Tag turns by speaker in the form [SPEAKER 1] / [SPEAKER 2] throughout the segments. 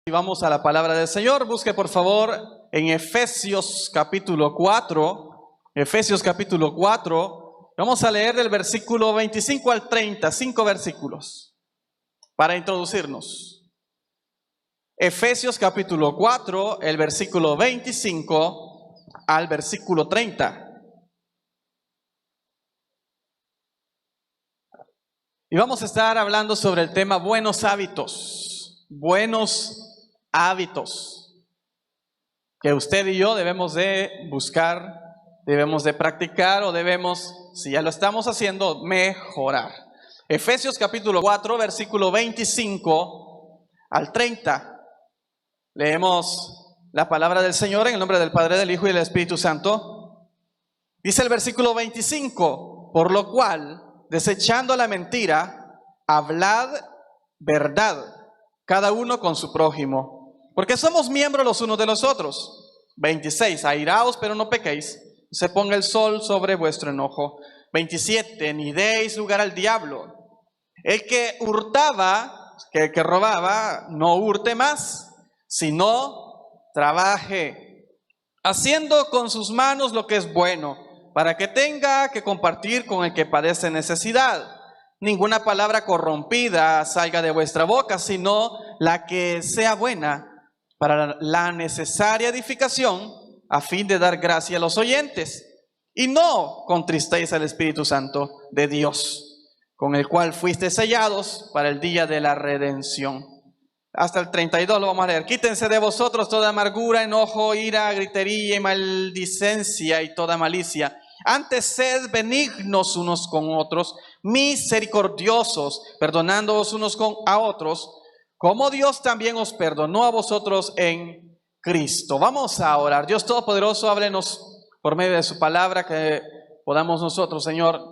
[SPEAKER 1] Y vamos a la palabra del Señor. Busque por favor en Efesios capítulo 4. Efesios capítulo 4. Vamos a leer del versículo 25 al 30, 5 versículos para introducirnos. Efesios capítulo 4, el versículo 25 al versículo 30. Y vamos a estar hablando sobre el tema buenos hábitos. Buenos hábitos que usted y yo debemos de buscar, debemos de practicar o debemos, si ya lo estamos haciendo, mejorar. Efesios capítulo 4, versículo 25 al 30. Leemos la palabra del Señor en el nombre del Padre, del Hijo y del Espíritu Santo. Dice el versículo 25, por lo cual, desechando la mentira, hablad verdad, cada uno con su prójimo, porque somos miembros los unos de los otros. 26, airaos, pero no pequéis, se ponga el sol sobre vuestro enojo. 27, ni deis lugar al diablo. El que hurtaba, que robaba, no hurte más, sino trabaje, haciendo con sus manos lo que es bueno, para que tenga que compartir con el que padece necesidad. Ninguna palabra corrompida salga de vuestra boca, sino la que sea buena para la necesaria edificación, a fin de dar gracia a los oyentes. Y no contristéis al Espíritu Santo de Dios, con el cual fuisteis sellados para el día de la redención. Hasta el 32 lo vamos a leer. Quítense de vosotros toda amargura, enojo, ira, gritería y maldicencia y toda malicia. Antes sed benignos unos con otros, misericordiosos, perdonándoos unos a otros, como Dios también os perdonó a vosotros en Cristo. Vamos a orar. Dios Todopoderoso, háblenos por medio de su palabra, que podamos nosotros, Señor,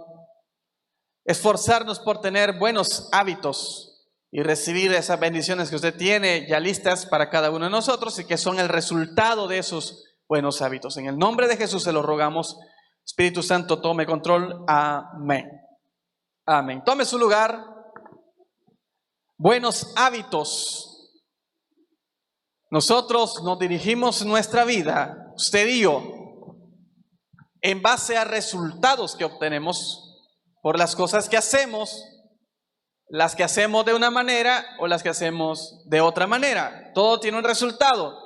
[SPEAKER 1] esforzarnos por tener buenos hábitos y recibir esas bendiciones que usted tiene ya listas para cada uno de nosotros y que son el resultado de esos buenos hábitos. En el nombre de Jesús se lo rogamos. Espíritu Santo, tome control. Amén. Amén. Tome su lugar. Buenos hábitos. Nosotros nos dirigimos nuestra vida, usted y yo, en base a resultados que obtenemos por las cosas que hacemos, las que hacemos de una manera o las que hacemos de otra manera. Todo tiene un resultado.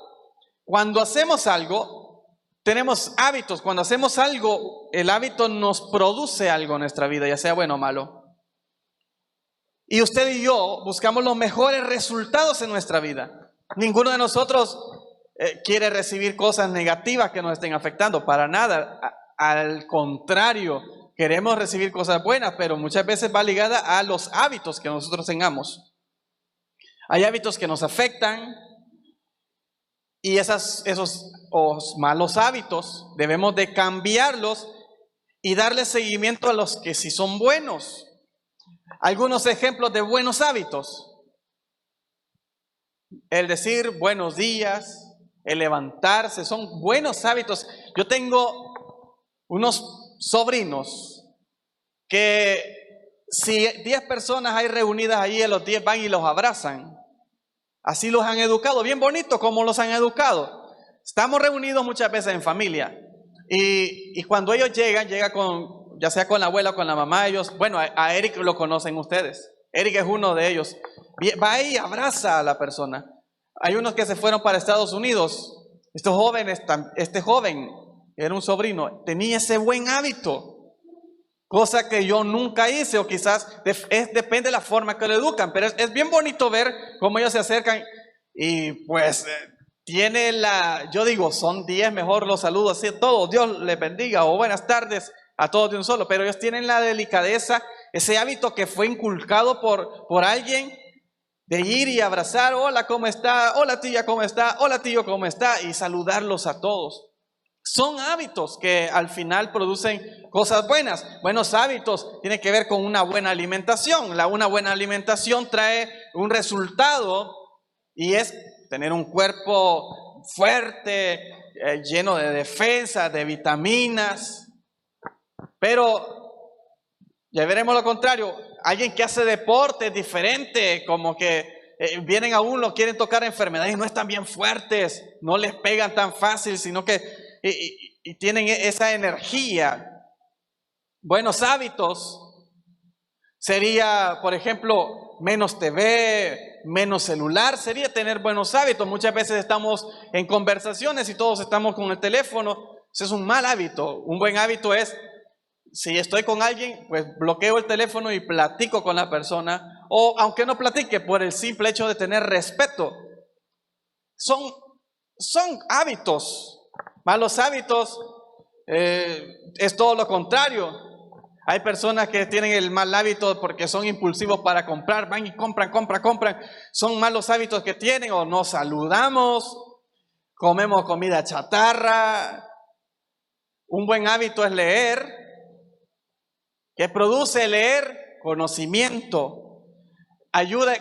[SPEAKER 1] Cuando hacemos algo, tenemos hábitos. Cuando hacemos algo, el hábito nos produce algo en nuestra vida, ya sea bueno o malo. Y usted y yo buscamos los mejores resultados en nuestra vida. Ninguno de nosotros quiere recibir cosas negativas que nos estén afectando, para nada. Al contrario, queremos recibir cosas buenas, pero muchas veces va ligada a los hábitos que nosotros tengamos. Hay hábitos que nos afectan y esos malos hábitos debemos de cambiarlos y darle seguimiento a los que sí son buenos. Algunos ejemplos de buenos hábitos: el decir buenos días, el levantarse, son buenos hábitos. Yo tengo unos sobrinos que si 10 personas hay reunidas allí, los 10 van y los abrazan. Así los han educado, bien bonito como los han educado. Estamos reunidos muchas veces en familia y cuando ellos llegan con, ya sea con la abuela o con la mamá, ellos, bueno, a Eric lo conocen ustedes. Eric es uno de ellos. Va ahí y abraza a la persona. Hay unos que se fueron para Estados Unidos. Este joven, era un sobrino, tenía ese buen hábito. Cosa que yo nunca hice, o quizás depende de la forma que lo educan. Pero es bien bonito ver cómo ellos se acercan y pues yo digo, son 10, mejor los saludo así a todos. Dios les bendiga o buenas tardes a todos de un solo, pero ellos tienen la delicadeza, ese hábito que fue inculcado por alguien, de ir y abrazar, hola, ¿cómo está? Hola, tía, ¿cómo está? Hola, tío, ¿cómo está? Y saludarlos a todos. Son hábitos que al final producen cosas buenas. Buenos hábitos tienen que ver con una buena alimentación. Una buena alimentación trae un resultado y es tener un cuerpo fuerte, lleno de defensa, de vitaminas. Pero ya veremos lo contrario. Alguien que hace deporte es diferente, como que vienen a uno, quieren tocar enfermedades, no están bien fuertes, no les pegan tan fácil, sino que y tienen esa energía. Buenos hábitos sería, por ejemplo, menos TV, menos celular, sería tener buenos hábitos. Muchas veces estamos en conversaciones y todos estamos con el teléfono. Eso es un mal hábito. Un buen hábito es, si estoy con alguien, pues bloqueo el teléfono y platico con la persona, o aunque no platique, por el simple hecho de tener respeto. Son hábitos. Malos hábitos es todo lo contrario. Hay personas que tienen el mal hábito porque son impulsivos para comprar, van y compran. Son malos hábitos que tienen, o no saludamos, comemos comida chatarra. Un buen hábito es leer. ¿Qué produce leer? Conocimiento.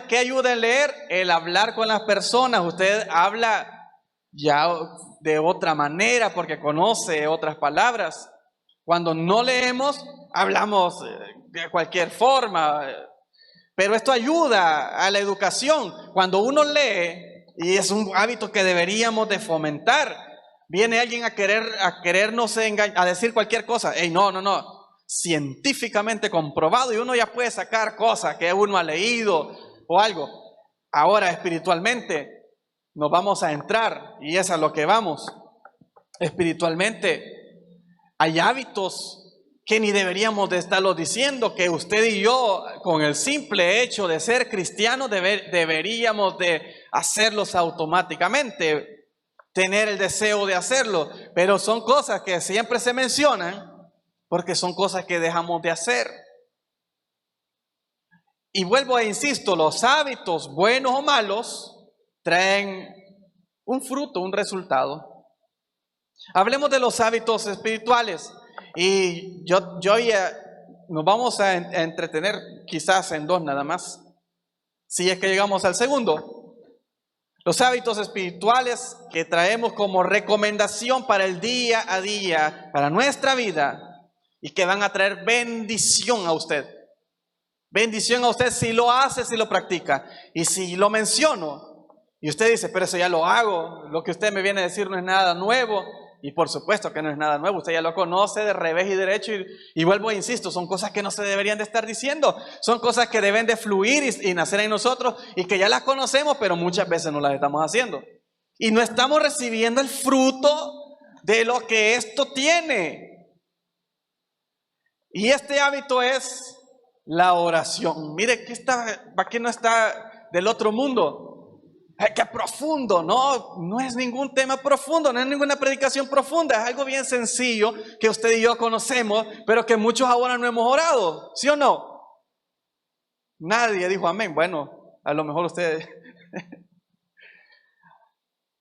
[SPEAKER 1] ¿Qué ayuda en leer? El hablar con las personas. Usted habla ya de otra manera porque conoce otras palabras. Cuando no leemos, hablamos de cualquier forma. Pero esto ayuda a la educación. Cuando uno lee, y es un hábito que deberíamos de fomentar, viene alguien a querernos engañar, a decir cualquier cosa. Ey, no. Científicamente comprobado, y uno ya puede sacar cosas que uno ha leído o algo. Ahora, espiritualmente, nos vamos a entrar, y es a lo que vamos. Espiritualmente, hay hábitos que ni deberíamos de estarlos diciendo, que usted y yo, con el simple hecho de ser cristianos, deberíamos de hacerlos automáticamente, tener el deseo de hacerlo, pero son cosas que siempre se mencionan, porque son cosas que dejamos de hacer. Y vuelvo e insisto, los hábitos, buenos o malos, traen un fruto, un resultado. Hablemos de los hábitos espirituales. Y yo ya nos vamos a entretener quizás en dos nada más, si es que llegamos al segundo. Los hábitos espirituales que traemos como recomendación para el día a día, para nuestra vida, y que van a traer bendición a usted. Bendición a usted si lo hace, si lo practica. Y si lo menciono, y usted dice, pero eso ya lo hago, lo que usted me viene a decir no es nada nuevo. Y por supuesto que no es nada nuevo, usted ya lo conoce de revés y derecho. Y vuelvo e insisto, son cosas que no se deberían de estar diciendo. Son cosas que deben de fluir y nacer en nosotros, y que ya las conocemos, pero muchas veces no las estamos haciendo. Y no estamos recibiendo el fruto de lo que esto tiene. Y este hábito es la oración. Mire, ¿para qué no está del otro mundo? ¡Qué profundo! No es ningún tema profundo, no es ninguna predicación profunda. Es algo bien sencillo que usted y yo conocemos, pero que muchos ahora no hemos orado. ¿Sí o no? Nadie dijo amén. Bueno, a lo mejor ustedes.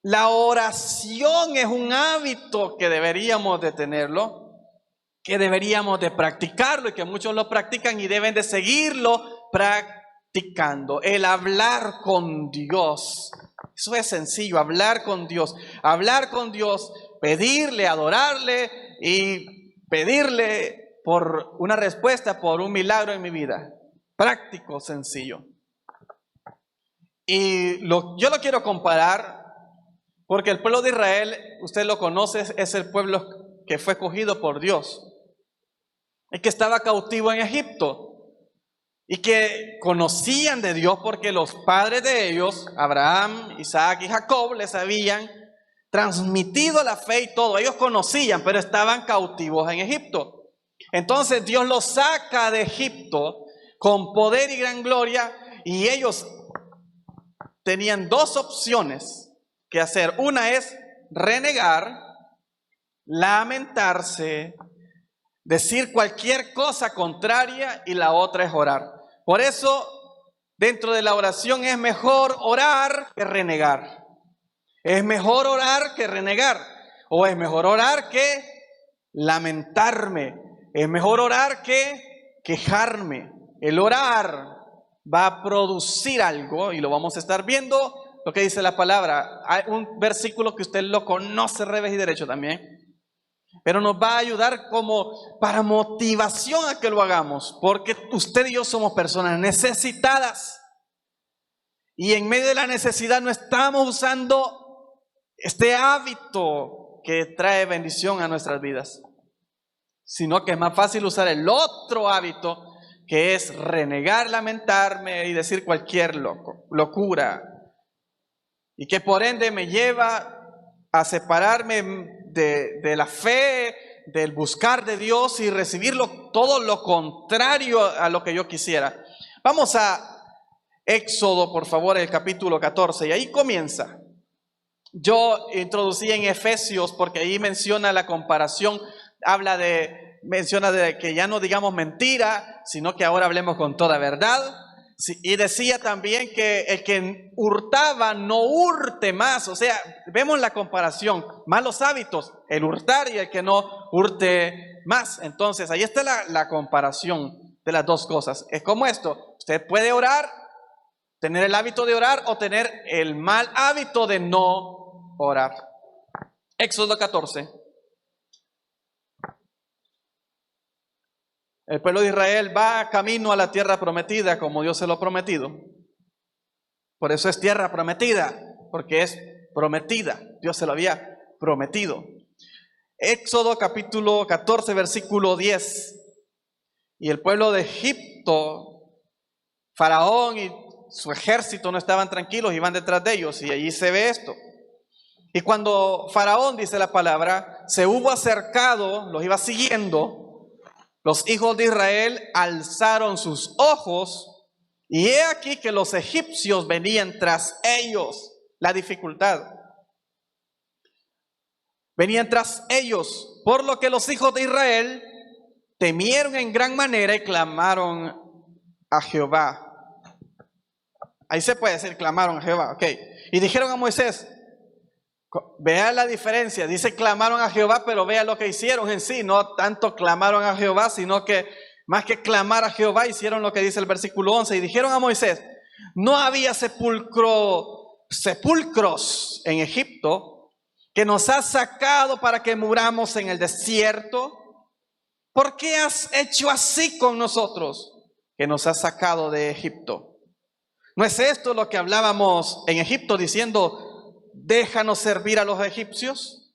[SPEAKER 1] La oración es un hábito que deberíamos de tenerlo, que deberíamos de practicarlo, y que muchos lo practican y deben de seguirlo practicando. El hablar con Dios, eso es sencillo, hablar con Dios, pedirle, adorarle y pedirle por una respuesta, por un milagro en mi vida. Práctico, sencillo. Y yo lo quiero comparar porque el pueblo de Israel, usted lo conoce, es el pueblo que fue escogido por Dios, y que estaba cautivo en Egipto, y que conocían de Dios porque los padres de ellos, Abraham, Isaac y Jacob, les habían transmitido la fe y todo. Ellos conocían, pero estaban cautivos en Egipto. Entonces Dios los saca de Egipto con poder y gran gloria, y ellos tenían dos opciones que hacer. Una es renegar, lamentarse, decir cualquier cosa contraria, y la otra es orar. Por eso, dentro de la oración es mejor orar que renegar. Es mejor orar que renegar. O es mejor orar que lamentarme. Es mejor orar que quejarme. El orar va a producir algo, y lo vamos a estar viendo, lo que dice la palabra. Hay un versículo que usted lo conoce revés y derecho también, pero nos va a ayudar como para motivación a que lo hagamos, porque usted y yo somos personas necesitadas, Y en medio de la necesidad no estamos usando este hábito que trae bendición a nuestras vidas, sino que es más fácil usar el otro hábito, que es renegar, lamentarme y decir cualquier locura, y que por ende me lleva a separarme de la fe, del buscar de Dios y recibir todo lo contrario a lo que yo quisiera. Vamos a Éxodo, por favor, el capítulo 14, y ahí comienza. Yo introducí en Efesios porque ahí menciona la comparación, menciona de que ya no digamos mentira, sino que ahora hablemos con toda verdad. Y decía también que el que hurtaba no hurte más. O sea, vemos la comparación, malos hábitos, el hurtar y el que no hurte más. Entonces, ahí está la comparación de las dos cosas. Es como esto: usted puede orar, tener el hábito de orar, o tener el mal hábito de no orar. Éxodo 14. El pueblo de Israel va camino a la tierra prometida, como Dios se lo ha prometido. Por eso es tierra prometida, porque es prometida. Dios se lo había prometido. Éxodo capítulo 14, versículo 10. Y el pueblo de Egipto, Faraón y su ejército no estaban tranquilos, iban detrás de ellos, y allí se ve esto. Y cuando Faraón, dice la palabra, se hubo acercado, los iba siguiendo, los hijos de Israel alzaron sus ojos, y he aquí que los egipcios venían tras ellos. La dificultad. Venían tras ellos, por lo que los hijos de Israel temieron en gran manera y clamaron a Jehová. Ahí se puede decir, clamaron a Jehová, ok. Y dijeron a Moisés, vea la diferencia, dice clamaron a Jehová, pero vea lo que hicieron en sí. No tanto clamaron a Jehová, sino que más que clamar a Jehová, hicieron lo que dice el versículo 11. Y dijeron a Moisés, no había sepulcros en Egipto, que nos has sacado para que muramos en el desierto. ¿Por qué has hecho así con nosotros, que nos has sacado de Egipto? ¿No es esto lo que hablábamos en Egipto, diciendo, déjanos servir a los egipcios?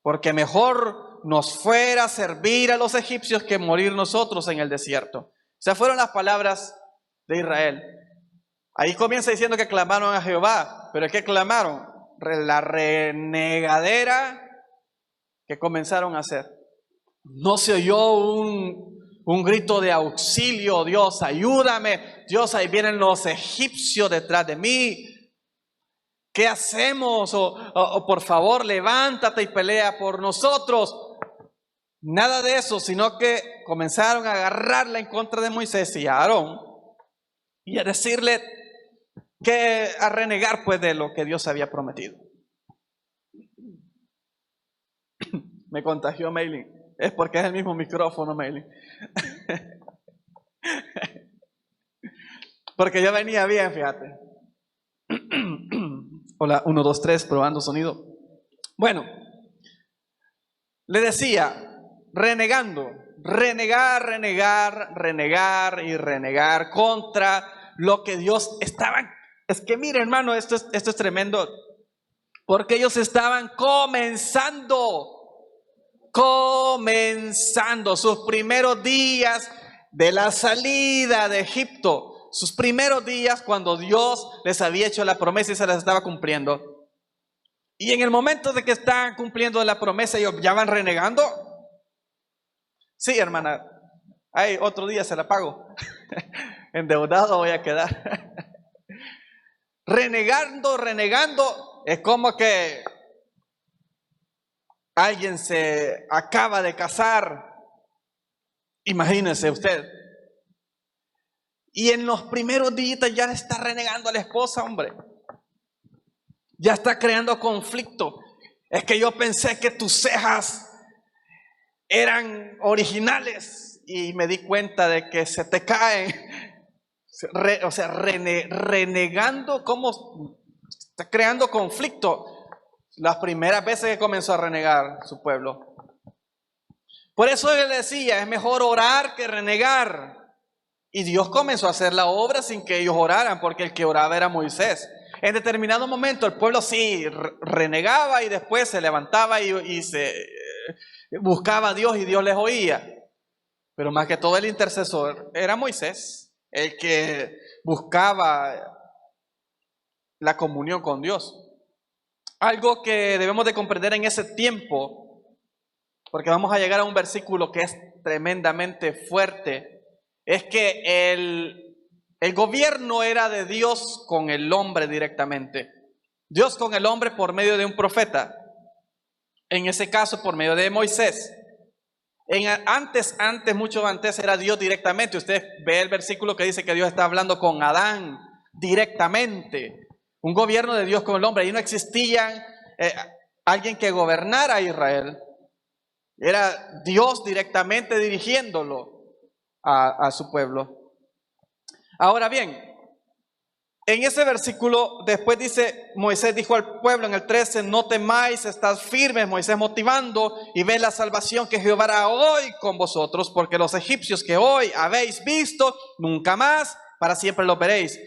[SPEAKER 1] Porque mejor nos fuera servir a los egipcios que morir nosotros en el desierto. O sea, fueron las palabras de Israel. Ahí comienza diciendo que clamaron a Jehová, pero ¿qué clamaron? La renegadera que comenzaron a hacer. No se oyó un grito de auxilio: Dios, ayúdame, Dios, ahí vienen los egipcios detrás de mí, ¿qué hacemos? O por favor, levántate y pelea por nosotros. Nada de eso, sino que comenzaron a agarrarla en contra de Moisés y Aarón, y a decirle a renegar pues de lo que Dios había prometido. Me contagió Maylin. Es porque es el mismo micrófono, Maylin. Porque yo venía bien, fíjate. Hola, 1, 2, 3, probando sonido. Bueno, le decía, renegando, renegar y renegar contra lo que Dios estaba. Es que mire, hermano, esto es tremendo, porque ellos estaban comenzando sus primeros días de la salida de Egipto, sus primeros días cuando Dios les había hecho la promesa y se las estaba cumpliendo. Y en el momento de que están cumpliendo la promesa, ellos ya van renegando. Sí, hermana, ay, otro día se la pago. Endeudado voy a quedar. Renegando, es como que alguien se acaba de casar, imagínese usted, y en los primeros días ya está renegando a la esposa, hombre. Ya está creando conflicto. Es que yo pensé que tus cejas eran originales y me di cuenta de que se te caen. Renegando, ¿cómo? Está creando conflicto. Las primeras veces que comenzó a renegar su pueblo. Por eso él decía, es mejor orar que renegar. Y Dios comenzó a hacer la obra sin que ellos oraran, porque el que oraba era Moisés. En determinado momento el pueblo sí renegaba y después se levantaba y se buscaba a Dios y Dios les oía. Pero más que todo el intercesor era Moisés, el que buscaba la comunión con Dios. Algo que debemos de comprender en ese tiempo, porque vamos a llegar a un versículo que es tremendamente fuerte, es que el gobierno era de Dios con el hombre directamente. Dios con el hombre por medio de un profeta. En ese caso, por medio de Moisés. Mucho antes era Dios directamente. Usted ve el versículo que dice que Dios está hablando con Adán directamente. Un gobierno de Dios con el hombre. Ahí no existía alguien que gobernara a Israel. Era Dios directamente dirigiéndolo a su pueblo. Ahora bien, en ese versículo después dice, Moisés dijo al pueblo en el 13, no temáis, estad firmes, Moisés motivando, y ve la salvación que Jehová hará hoy con vosotros, porque los egipcios que hoy habéis visto, nunca más, para siempre los veréis.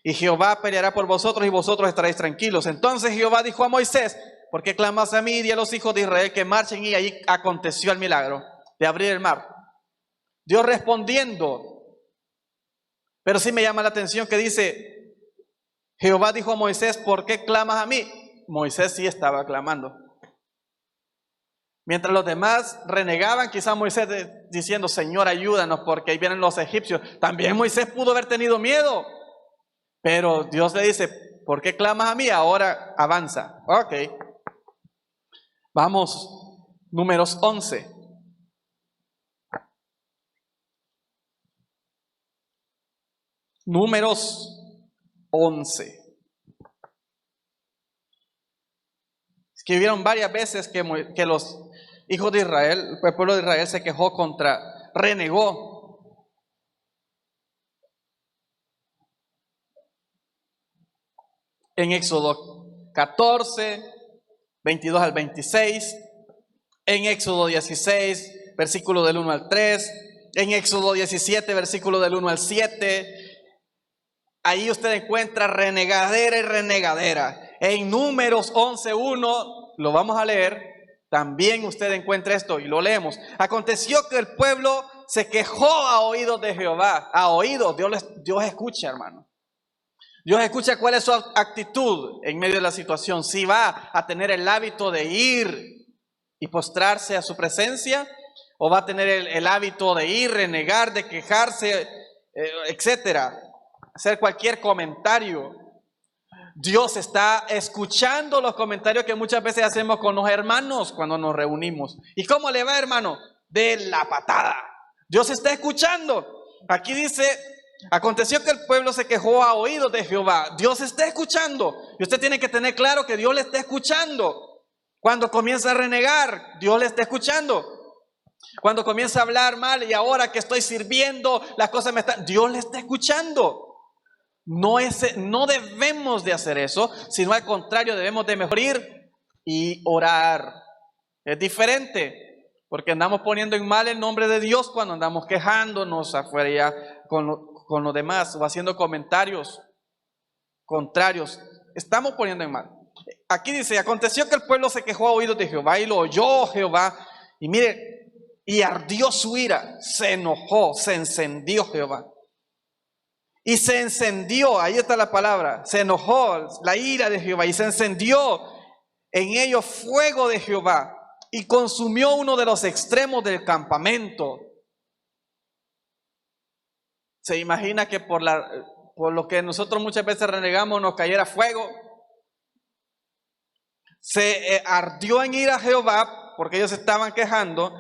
[SPEAKER 1] Y Jehová peleará por vosotros y vosotros estaréis tranquilos. Entonces Jehová dijo a Moisés, ¿por qué clamas a mí? Y a los hijos de Israel que marchen, y allí aconteció el milagro de abrir el mar. Dios respondiendo. Pero sí me llama la atención que dice, Jehová dijo a Moisés, ¿por qué clamas a mí? Moisés sí estaba clamando. Mientras los demás renegaban, quizás Moisés diciendo, Señor, ayúdanos porque ahí vienen los egipcios. También Moisés pudo haber tenido miedo. Pero Dios le dice, ¿por qué clamas a mí? Ahora avanza. Ok. Vamos, Números 11. Números 11. Escribieron varias veces que los hijos de Israel, el pueblo de Israel se quejó renegó. En Éxodo 14, 22 al 26, en Éxodo 16, versículo del 1 al 3, en Éxodo 17, versículo del 1 al 7, ahí usted encuentra renegadera y renegadera. En Números 11:1, lo vamos a leer, también usted encuentra esto y lo leemos. Aconteció que el pueblo se quejó a oídos de Jehová. A oídos, Dios escucha, hermano. Dios escucha cuál es su actitud en medio de la situación. Si va a tener el hábito de ir y postrarse a su presencia, o va a tener el hábito de ir, renegar, de quejarse, etcétera, hacer cualquier comentario. Dios está escuchando los comentarios que muchas veces hacemos con los hermanos cuando nos reunimos. ¿Y cómo le va, hermano? De la patada. Dios está escuchando. Aquí dice, aconteció que el pueblo se quejó a oídos de Jehová. Dios está escuchando. Y usted tiene que tener claro que Dios le está escuchando. Cuando comienza a renegar, Dios le está escuchando. Cuando comienza a hablar mal y ahora que estoy sirviendo, las cosas me están... Dios le está escuchando. No debemos de hacer eso, sino al contrario, debemos de mejorar y orar. Es diferente, porque andamos poniendo en mal el nombre de Dios cuando andamos quejándonos afuera ya con los demás o haciendo comentarios contrarios. Estamos poniendo en mal. Aquí dice, aconteció que el pueblo se quejó a oídos de Jehová y lo oyó Jehová. Y mire, y ardió su ira, se enojó, se encendió Jehová. Y se encendió, ahí está la palabra, se enojó la ira de Jehová y se encendió en ellos fuego de Jehová y consumió uno de los extremos del campamento. ¿Se imagina que por lo que nosotros muchas veces renegamos nos cayera fuego? Se ardió en ira Jehová porque ellos estaban quejando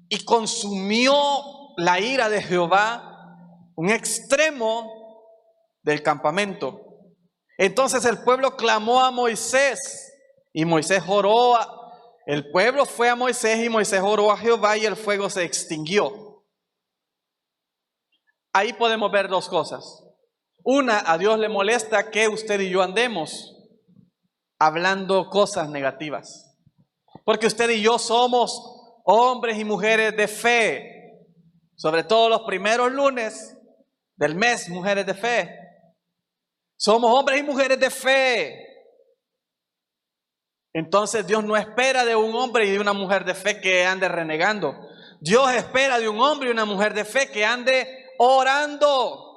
[SPEAKER 1] y consumió la ira de Jehová un extremo del campamento. Entonces el pueblo clamó a Moisés y Moisés oró. El pueblo fue a Moisés y Moisés oró a Jehová y el fuego se extinguió. Ahí podemos ver dos cosas. Una, a Dios le molesta que usted y yo andemos hablando cosas negativas. Porque usted y yo somos hombres y mujeres de fe. Sobre todo los primeros lunes del mes, mujeres de fe. Somos hombres y mujeres de fe. Entonces Dios no espera de un hombre y de una mujer de fe que ande renegando. Dios espera de un hombre y una mujer de fe que ande orando.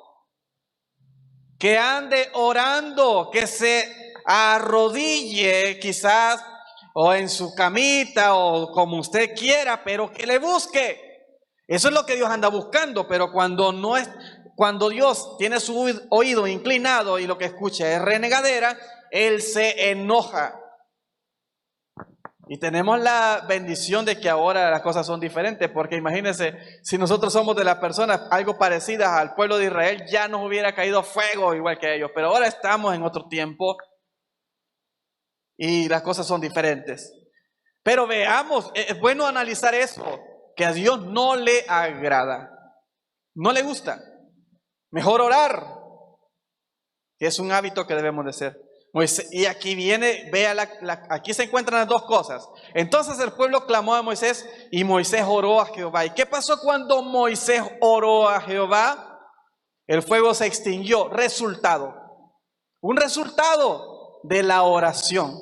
[SPEAKER 1] Que ande orando, que se arrodille quizás o en su camita o como usted quiera, pero que le busque. Eso es lo que Dios anda buscando, pero cuando Dios tiene su oído inclinado y lo que escucha es renegadera, Él se enoja. Y tenemos la bendición de que ahora las cosas son diferentes, porque imagínense, si nosotros somos de las personas algo parecidas al pueblo de Israel, ya nos hubiera caído fuego igual que ellos, pero ahora estamos en otro tiempo y las cosas son diferentes. Pero veamos, es bueno analizar eso, que a Dios no le agrada, no le gusta. Mejor orar, que es un hábito que debemos de hacer. Y aquí viene, vea, aquí se encuentran las dos cosas. Entonces el pueblo clamó a Moisés y Moisés oró a Jehová. ¿Y qué pasó cuando Moisés oró a Jehová? El fuego se extinguió. Resultado. Un resultado de la oración.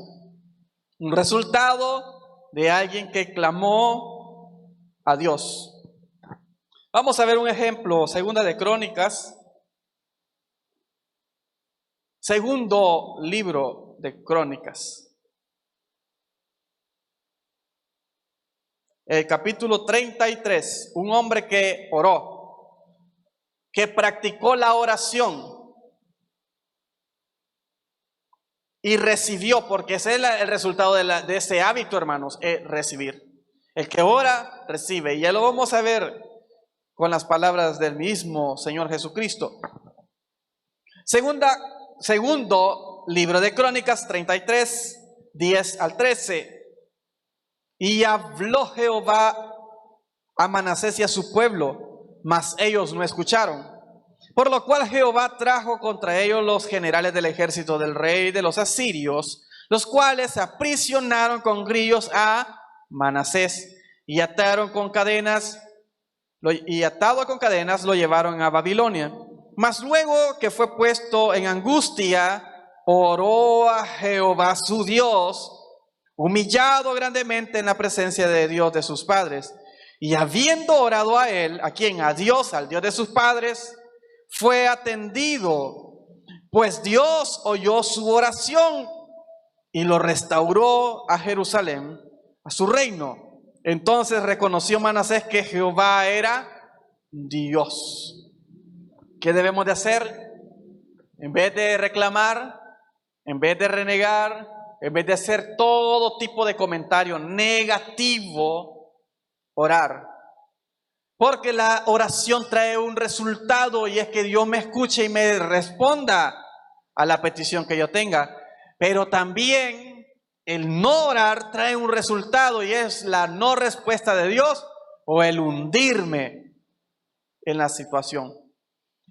[SPEAKER 1] Un resultado de alguien que clamó a Dios. Vamos a ver un ejemplo, segunda de Crónicas. Segundo libro de Crónicas. El capítulo 33, un hombre que oró, que practicó la oración y recibió, porque ese es el resultado de ese hábito, hermanos, es recibir. El que ora, recibe. Y ya lo vamos a ver con las palabras del mismo Señor Jesucristo. Segundo libro de Crónicas 33, 10 al 13. Y habló Jehová a Manasés y a su pueblo, mas ellos no escucharon. Por lo cual Jehová trajo contra ellos los generales del ejército del rey de los asirios, los cuales aprisionaron con grillos a Manasés y ataron con cadenas, y atado con cadenas lo llevaron a Babilonia. Mas luego que fue puesto en angustia, oró a Jehová su Dios, humillado grandemente en la presencia de Dios de sus padres. Y habiendo orado a él, ¿a quién? A Dios, al Dios de sus padres, fue atendido, pues Dios oyó su oración y lo restauró a Jerusalén, a su reino. Entonces reconoció Manasés que Jehová era Dios. ¿Qué debemos de hacer? En vez de reclamar, en vez de renegar, en vez de hacer todo tipo de comentario negativo, orar. Porque la oración trae un resultado y es que Dios me escuche y me responda a la petición que yo tenga. Pero también el no orar trae un resultado y es la no respuesta de Dios o el hundirme en la situación.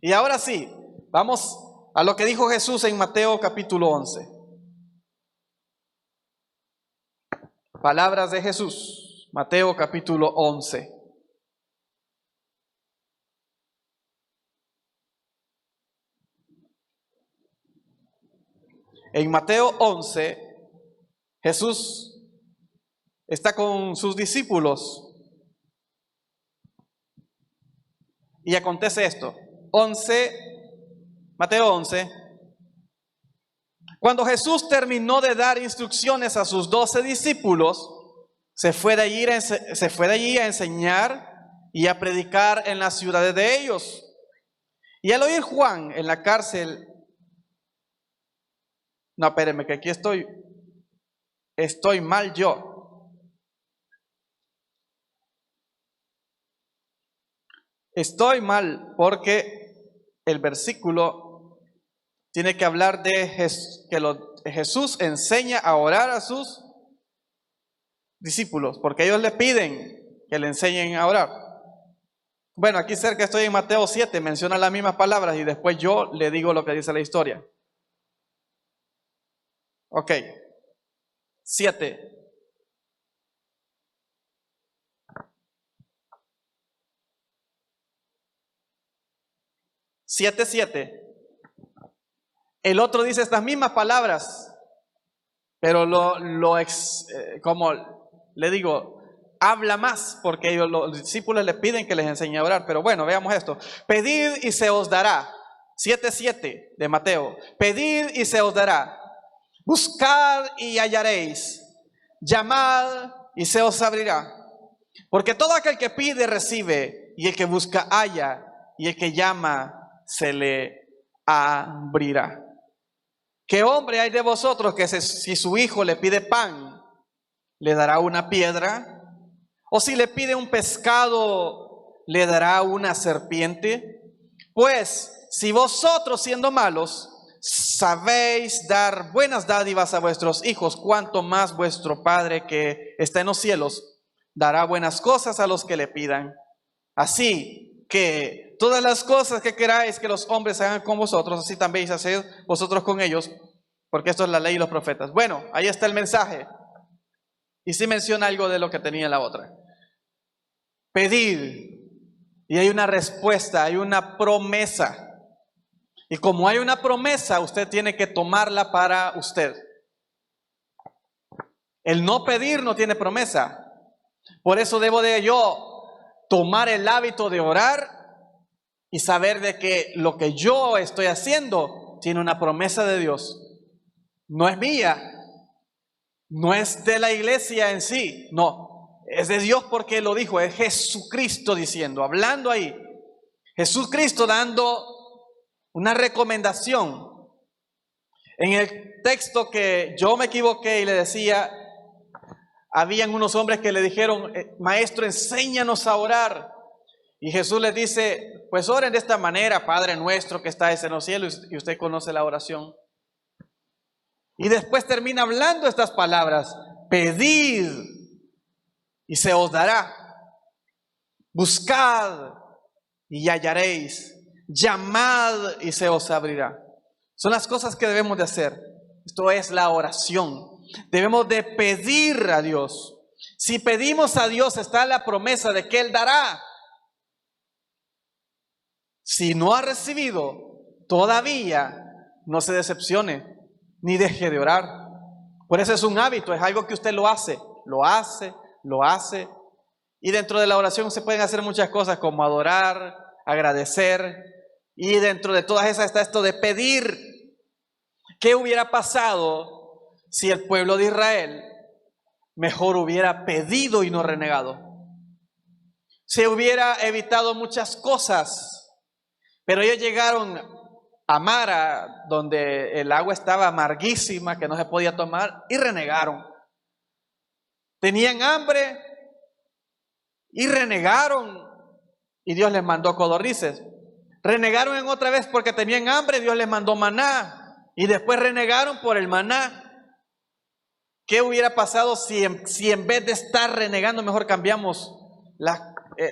[SPEAKER 1] Y ahora sí, vamos a lo que dijo Jesús en Mateo capítulo 11. Palabras de Jesús, Mateo capítulo 11. En Mateo 11, Jesús está con sus discípulos y acontece esto. Mateo 11. Cuando Jesús terminó de dar instrucciones a sus 12 discípulos, se fue de allí a enseñar y a predicar en las ciudades de ellos. Y al oír Juan en la cárcel, no, espérenme, que aquí estoy mal yo. Estoy mal porque el versículo tiene que hablar de que Jesús enseña a orar a sus discípulos, porque ellos le piden que le enseñen a orar. Bueno, aquí cerca estoy en Mateo 7, menciona las mismas palabras y después yo le digo lo que dice la historia. Ok, 7. 7:7. El otro dice estas mismas palabras, pero como le digo, habla más, porque ellos, los discípulos le piden que les enseñe a orar. Pero bueno, veamos esto. Pedid y se os dará. 7:7 de Mateo. Pedid y se os dará. Buscad y hallaréis. Llamad y se os abrirá. Porque todo aquel que pide recibe, y el que busca halla, y el que llama se le abrirá. ¿Qué hombre hay de vosotros que si su hijo le pide pan, le dará una piedra? ¿O si le pide un pescado, le dará una serpiente? Pues si vosotros, siendo malos, sabéis dar buenas dádivas a vuestros hijos, cuánto más vuestro Padre que está en los cielos dará buenas cosas a los que le pidan. Así que todas las cosas que queráis que los hombres hagan con vosotros, así también haced vosotros con ellos, porque esto es la ley y los profetas. Bueno, ahí está el mensaje. Y sí menciona algo de lo que tenía la otra. Pedid, y hay una respuesta, hay una promesa. Y como hay una promesa, usted tiene que tomarla para usted. El no pedir no tiene promesa. Por eso debo de yo tomar el hábito de orar y saber de que lo que yo estoy haciendo tiene una promesa de Dios. No es mía, no es de la iglesia en sí, no, es de Dios porque lo dijo, es Jesucristo diciendo, hablando ahí, Jesucristo dando una recomendación. En el texto que yo me equivoqué y le decía, habían unos hombres que le dijeron, maestro, enséñanos a orar. Y Jesús les dice, pues oren de esta manera, Padre nuestro que estáis en los cielos, y usted conoce la oración. Y después termina hablando estas palabras, pedid y se os dará, buscad y hallaréis, llamad y se os abrirá. Son las cosas que debemos de hacer. Esto es la oración. Debemos de pedir a Dios. Si pedimos a Dios, está la promesa de que Él dará. Si no ha recibido, todavía no se decepcione, ni deje de orar. Por eso es un hábito, es algo que usted lo hace. Y dentro de la oración se pueden hacer muchas cosas como adorar, agradecer. Y dentro de todas esas está esto de pedir. ¿Qué hubiera pasado si el pueblo de Israel mejor hubiera pedido y no renegado? Se hubiera evitado muchas cosas. Pero ellos llegaron a Mara, donde el agua estaba amarguísima, que no se podía tomar, y renegaron. Tenían hambre y renegaron, y Dios les mandó codornices. Renegaron en otra vez porque tenían hambre, Dios les mandó maná, y después renegaron por el maná. ¿Qué hubiera pasado si en vez de estar renegando, mejor cambiamos,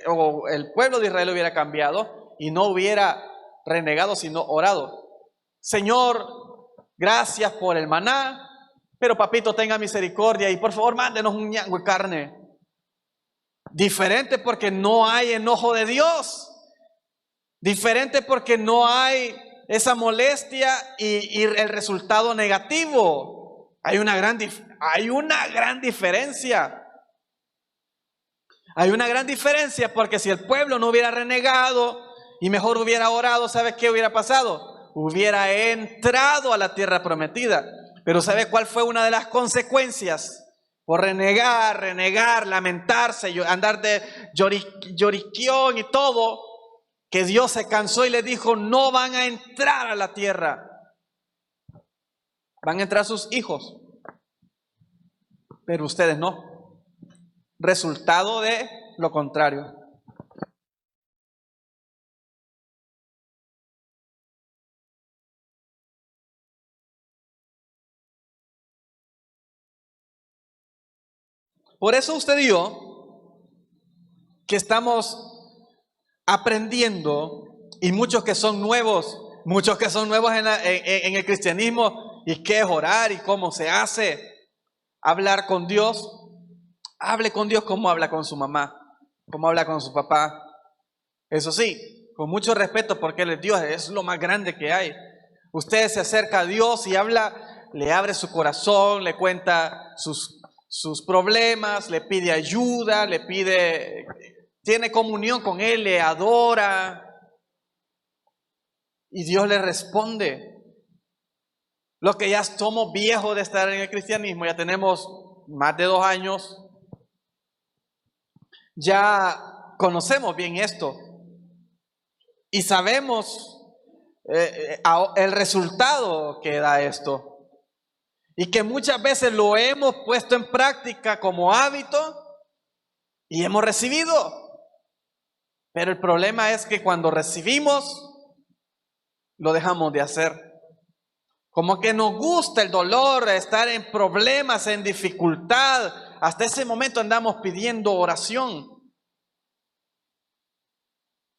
[SPEAKER 1] o el pueblo de Israel hubiera cambiado y no hubiera renegado, sino orado? Señor, gracias por el maná, pero papito, tenga misericordia y por favor mándenos un ñango de carne. Diferente porque no hay enojo de Dios. Diferente porque no hay esa molestia y el resultado negativo. Hay una gran diferencia. Hay una gran diferencia porque si el pueblo no hubiera renegado y mejor hubiera orado, ¿sabe qué hubiera pasado? Hubiera entrado a la tierra prometida. Pero ¿sabe cuál fue una de las consecuencias? Por renegar, lamentarse, andar de lloriquión y todo, que Dios se cansó y le dijo, no van a entrar a la tierra. Van a entrar sus hijos, pero ustedes no. Resultado de lo contrario. Por eso usted y yo, que estamos aprendiendo, y muchos que son nuevos en el cristianismo, y qué es orar y cómo se hace, hablar con Dios, hable con Dios como habla con su mamá, como habla con su papá. Eso sí, con mucho respeto, porque Él es Dios, es lo más grande que hay. Usted se acerca a Dios y habla, le abre su corazón, le cuenta sus problemas, le pide ayuda, tiene comunión con Él, le adora y Dios le responde. Los que ya somos viejos de estar en el cristianismo, ya tenemos más de 2 años, ya conocemos bien esto y sabemos el resultado que da esto. Y que muchas veces lo hemos puesto en práctica como hábito y hemos recibido. Pero el problema es que cuando recibimos, lo dejamos de hacer. Como que nos gusta el dolor, estar en problemas, en dificultad. Hasta ese momento andamos pidiendo oración.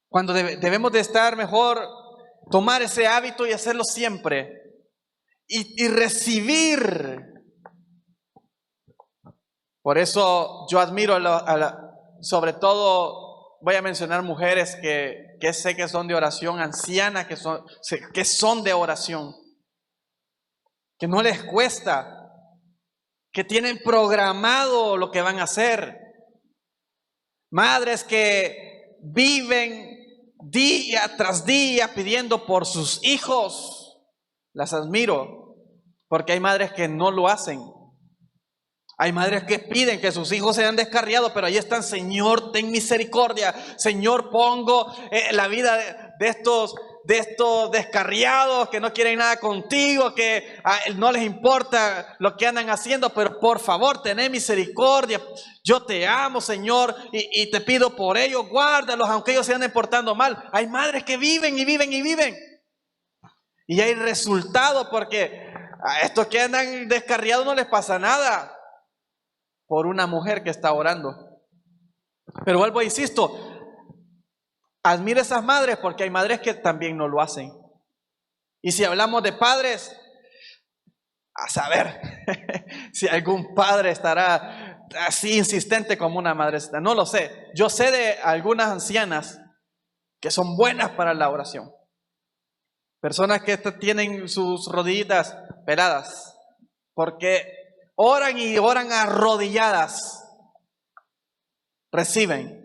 [SPEAKER 1] Cuando debemos de estar mejor, tomar ese hábito y hacerlo siempre. Y recibir. Por eso yo admiro sobre todo, voy a mencionar mujeres que sé que son de oración, ancianas que son de oración, que no les cuesta, que tienen programado lo que van a hacer. Madres que viven día tras día pidiendo por sus hijos. Las admiro, porque hay madres que no lo hacen. Hay madres que piden que sus hijos sean descarriados, pero ahí están: Señor, ten misericordia. Señor, pongo la vida de estos descarriados que no quieren nada contigo, que no les importa lo que andan haciendo, pero por favor, ten misericordia. Yo te amo, Señor, y te pido por ellos, guárdalos, aunque ellos se anden portando mal. Hay madres que viven y viven y viven. Y hay resultados, porque a estos que andan descarriados no les pasa nada por una mujer que está orando. Pero vuelvo e insisto, admiro a esas madres, porque hay madres que también no lo hacen. Y si hablamos de padres, a saber si algún padre estará así insistente como una madre. No lo sé. Yo sé de algunas ancianas que son buenas para la oración. Personas que tienen sus rodillitas peladas, porque oran y oran arrodilladas, reciben,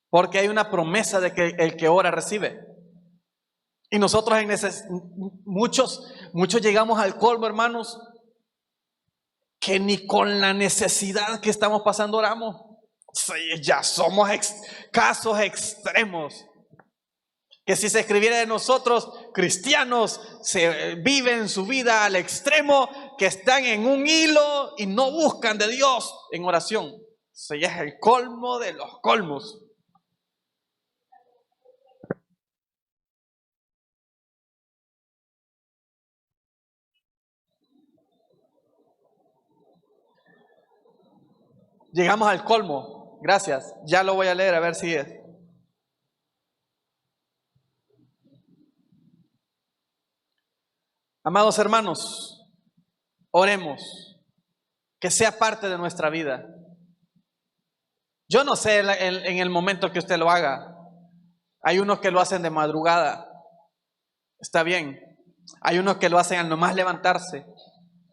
[SPEAKER 1] porque hay una promesa de que el que ora recibe. Y nosotros muchos llegamos al colmo, hermanos, que ni con la necesidad que estamos pasando oramos. Ya somos casos extremos. Que si se escribiera de nosotros, cristianos, se viven su vida al extremo, que están en un hilo y no buscan de Dios en oración. Eso ya es el colmo de los colmos. Llegamos al colmo. Gracias. Ya lo voy a leer a ver si es. Amados hermanos, oremos, que sea parte de nuestra vida. Yo no sé en el momento que usted lo haga. Hay unos que lo hacen de madrugada. Está bien. Hay unos que lo hacen al nomás levantarse.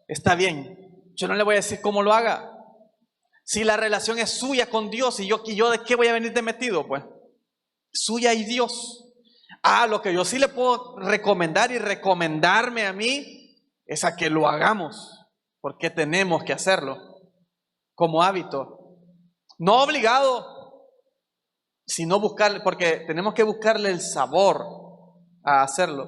[SPEAKER 1] Está bien. Yo no le voy a decir cómo lo haga. Si la relación es suya con Dios, y yo de qué voy a venir de metido, pues. Suya y Dios. Lo que yo sí le puedo recomendar y recomendarme a mí es a que lo hagamos, porque tenemos que hacerlo como hábito. No obligado, sino buscarle, porque tenemos que buscarle el sabor a hacerlo.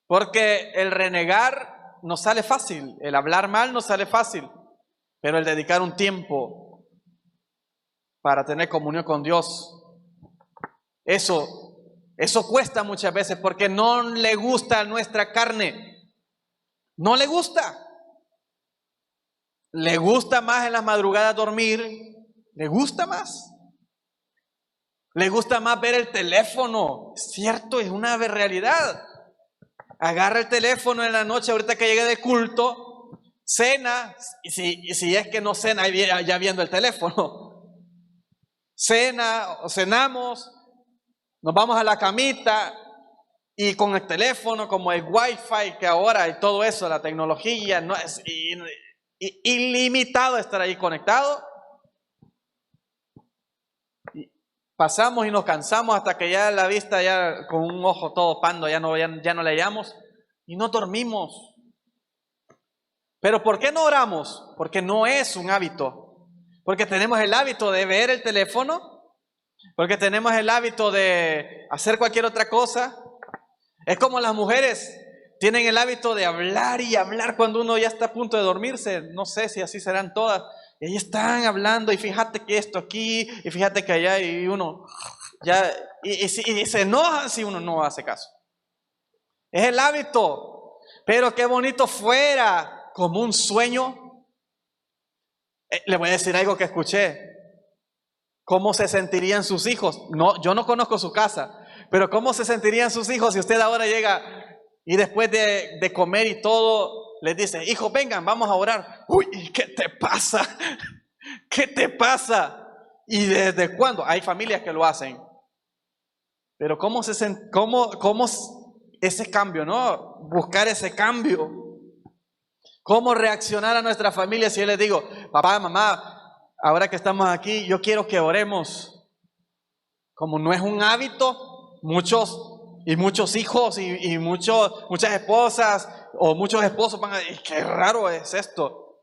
[SPEAKER 1] Porque el renegar nos sale fácil, el hablar mal nos sale fácil, pero el dedicar un tiempo para tener comunión con Dios, eso cuesta muchas veces, porque no le gusta a nuestra carne. No le gusta. Le gusta más en las madrugadas dormir. Le gusta más. Le gusta más ver el teléfono. Es cierto, es una realidad. Agarra el teléfono en la noche, ahorita que llegue de culto, cena, y si es que no cena, ya viendo el teléfono. cenamos, nos vamos a la camita y con el teléfono, como el Wi-Fi que ahora y todo eso, la tecnología, no es ilimitado estar ahí conectado. Pasamos y nos cansamos hasta que ya la vista, ya con un ojo todo pando, ya no le hallamos y no dormimos. Pero ¿por qué no oramos? Porque no es un hábito. Porque tenemos el hábito de ver el teléfono, porque tenemos el hábito de hacer cualquier otra cosa. Es como las mujeres tienen el hábito de hablar y hablar cuando uno ya está a punto de dormirse. No sé si así serán todas. Y ahí están hablando y fíjate que esto aquí y fíjate que allá, y uno ya y se enojan si uno no hace caso. Es el hábito. Pero qué bonito fuera como un sueño. Le voy a decir algo que escuché. ¿Cómo se sentirían sus hijos? No, yo no conozco su casa, pero ¿cómo se sentirían sus hijos si usted ahora llega y después de comer y todo les dice: hijos, vengan, vamos a orar? Uy, ¿qué te pasa? ¿Qué te pasa? ¿Y desde cuándo? Hay familias que lo hacen. Pero ¿cómo ese cambio, no? Buscar ese cambio. ¿Cómo reaccionar a nuestra familia si yo les digo: papá, mamá, ahora que estamos aquí, yo quiero que oremos? Como no es un hábito, muchos hijos y muchas esposas o muchos esposos van a decir: qué raro es esto.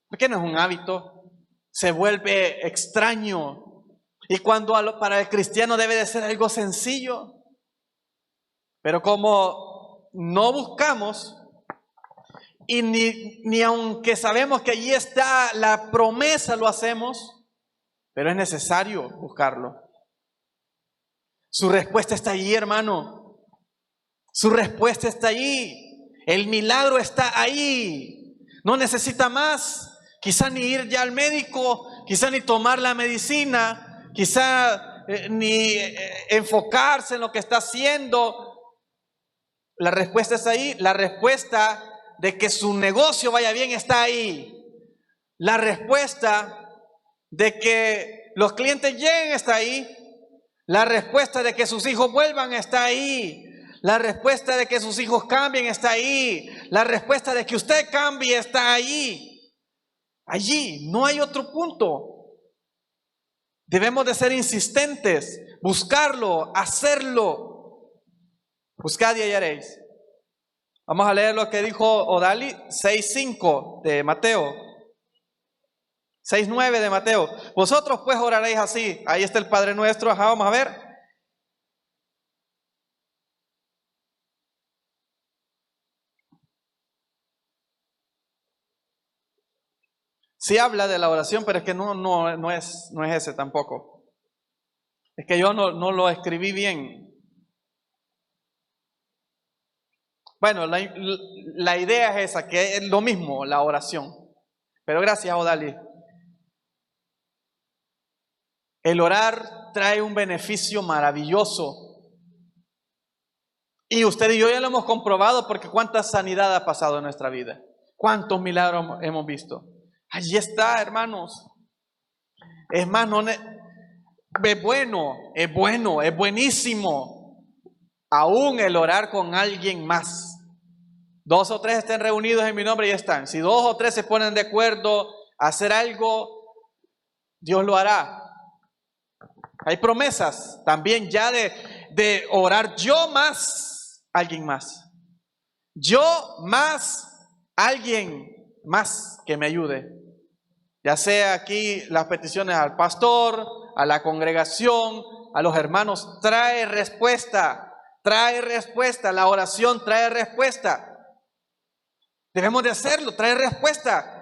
[SPEAKER 1] Porque no es un hábito, se vuelve extraño. Y cuando para el cristiano debe de ser algo sencillo. Pero como no buscamos, y ni aunque sabemos que allí está la promesa, lo hacemos, pero es necesario buscarlo. Su respuesta está allí, hermano. Su respuesta está allí. El milagro está ahí. No necesita más. Quizá ni ir ya al médico, quizá ni tomar la medicina, quizá ni enfocarse en lo que está haciendo. La respuesta está ahí. La respuesta de que su negocio vaya bien está ahí. La respuesta de que los clientes lleguen está ahí. La respuesta de que sus hijos vuelvan está ahí. La respuesta de que sus hijos cambien está ahí. La respuesta de que usted cambie está ahí. Allí, no hay otro punto. Debemos de ser insistentes, buscarlo, hacerlo. Buscad y hallaréis. Vamos a leer lo que dijo Odali, 6:5 de Mateo. 6:9 de Mateo. Vosotros pues oraréis así. Ahí está el Padre Nuestro. Ajá, vamos a ver. Sí habla de la oración, pero es que no es ese tampoco. Es que yo no lo escribí bien. Bueno, la idea es esa, que es lo mismo, la oración. Pero gracias, Odali. El orar trae un beneficio maravilloso. Y usted y yo ya lo hemos comprobado, porque cuánta sanidad ha pasado en nuestra vida. Cuántos milagros hemos visto. Allí está, hermanos. Es más, es buenísimo aún el orar con alguien más. 2 o 3 estén reunidos en mi nombre y están. Si 2 o 3 se ponen de acuerdo a hacer algo, Dios lo hará. Hay promesas también ya de orar yo más alguien más. Yo más alguien más que me ayude. Ya sea aquí las peticiones al pastor, a la congregación, a los hermanos, trae respuesta, la oración trae respuesta. Debemos de hacerlo, trae respuesta.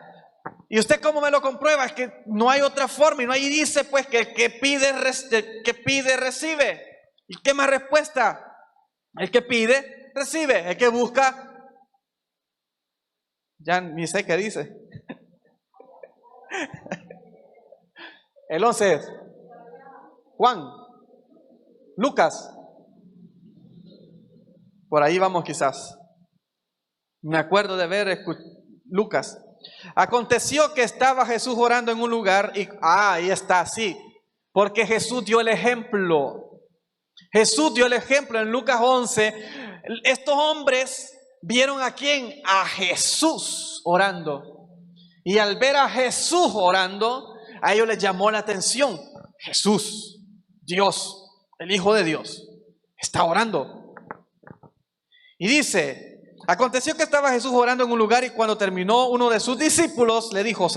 [SPEAKER 1] ¿Y usted cómo me lo comprueba? Es que no hay otra forma, y no ahí dice pues que el que pide recibe. ¿Y qué más respuesta? El que pide recibe, el que busca, ya ni sé qué dice. El 11 es Juan, Lucas. Por ahí vamos quizás. Me acuerdo de ver Lucas. Aconteció que estaba Jesús orando en un lugar y ahí está, sí. porque Jesús dio el ejemplo. Jesús dio el ejemplo en Lucas 11. Estos hombres vieron ¿a quién? A Jesús orando. Y al ver a Jesús orando, a ellos les llamó la atención. Jesús, Dios, el Hijo de Dios, está orando. Y dice, aconteció que estaba Jesús orando en un lugar y cuando terminó, uno de sus discípulos le dijo,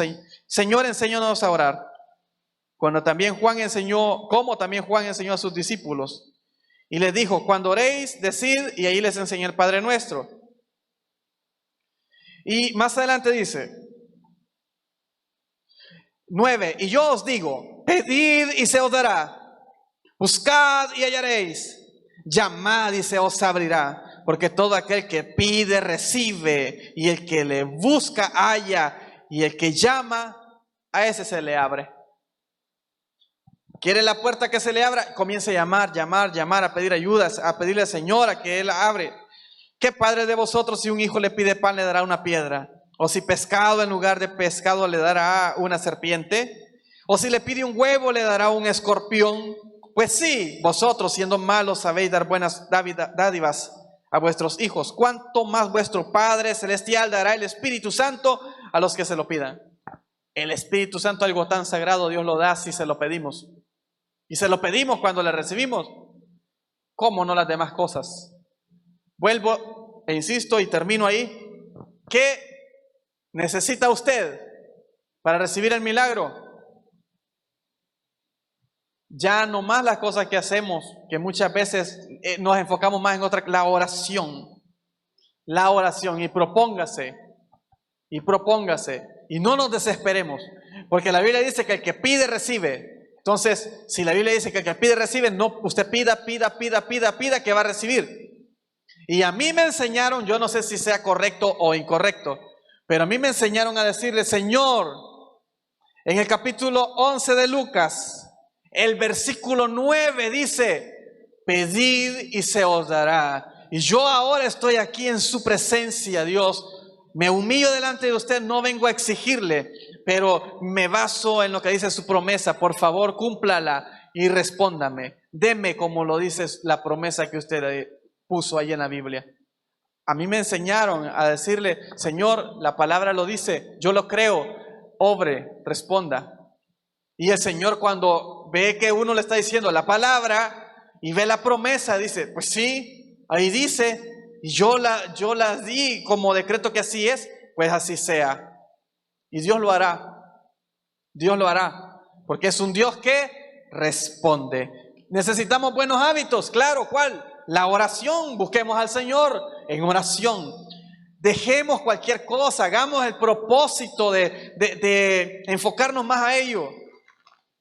[SPEAKER 1] Señor, enséñanos a orar. Como también Juan enseñó a sus discípulos. Y les dijo, cuando oréis, decid, y ahí les enseñó el Padre Nuestro. Y más adelante dice, 9, y yo os digo, pedid y se os dará, buscad y hallaréis, llamad y se os abrirá, porque todo aquel que pide recibe, y el que le busca halla, y el que llama, a ese se le abre. ¿Quiere la puerta que se le abra? Comience a llamar, a pedir ayudas, a pedirle al Señor a que Él abre. ¿Qué padre de vosotros si un hijo le pide pan le dará una piedra? ¿O si pescado en lugar de pescado le dará una serpiente? ¿O si le pide un huevo le dará un escorpión? Pues sí, vosotros siendo malos sabéis dar buenas dádivas a vuestros hijos. ¿Cuánto más vuestro Padre Celestial dará el Espíritu Santo a los que se lo pidan? El Espíritu Santo, algo tan sagrado, Dios lo da si se lo pedimos. Y se lo pedimos cuando le recibimos. ¿Cómo no las demás cosas? Vuelvo e insisto y termino ahí. ¿Qué necesita usted para recibir el milagro? Ya no más las cosas que hacemos, que muchas veces nos enfocamos más en otra, la oración. La oración. Y propóngase. Y no nos desesperemos. Porque la Biblia dice que el que pide, recibe. Entonces, si la Biblia dice que el que pide, recibe, no, usted pida que va a recibir. Y a mí me enseñaron, yo no sé si sea correcto o incorrecto, pero a mí me enseñaron a decirle, Señor, en el capítulo 11 de Lucas, el versículo 9 dice, pedid y se os dará. Y yo ahora estoy aquí en su presencia, Dios. Me humillo delante de usted, no vengo a exigirle, pero me baso en lo que dice su promesa. Por favor, cúmplala y respóndame. Deme como lo dice la promesa que usted puso ahí en la Biblia. A mí me enseñaron a decirle, Señor, la palabra lo dice, yo lo creo, obre, responda. Y el Señor, cuando ve que uno le está diciendo la palabra y ve la promesa, dice, pues sí, ahí dice, y yo la di como decreto que así es, pues así sea. Y Dios lo hará. Dios lo hará. Porque es un Dios que responde. Necesitamos buenos hábitos. Claro, ¿cuál? La oración. Busquemos al Señor en oración. Dejemos cualquier cosa. Hagamos el propósito de enfocarnos más a ello.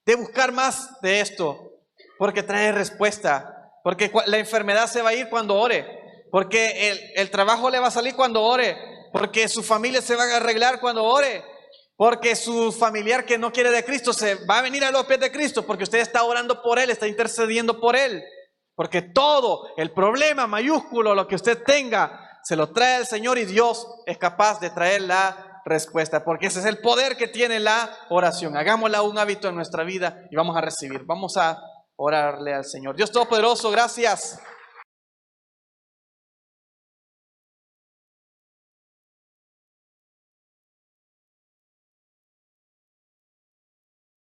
[SPEAKER 1] De buscar más de esto. Porque trae respuesta. Porque la enfermedad se va a ir cuando ore. Porque el trabajo le va a salir cuando ore. Porque su familia se va a arreglar cuando ore. Porque su familiar que no quiere de Cristo se va a venir a los pies de Cristo. Porque usted está orando por él, está intercediendo por él. Porque todo el problema mayúsculo, lo que usted tenga, se lo trae el Señor y Dios es capaz de traer la respuesta. Porque ese es el poder que tiene la oración. Hagámosla un hábito en nuestra vida y vamos a recibir. Vamos a orarle al Señor. Dios Todopoderoso, gracias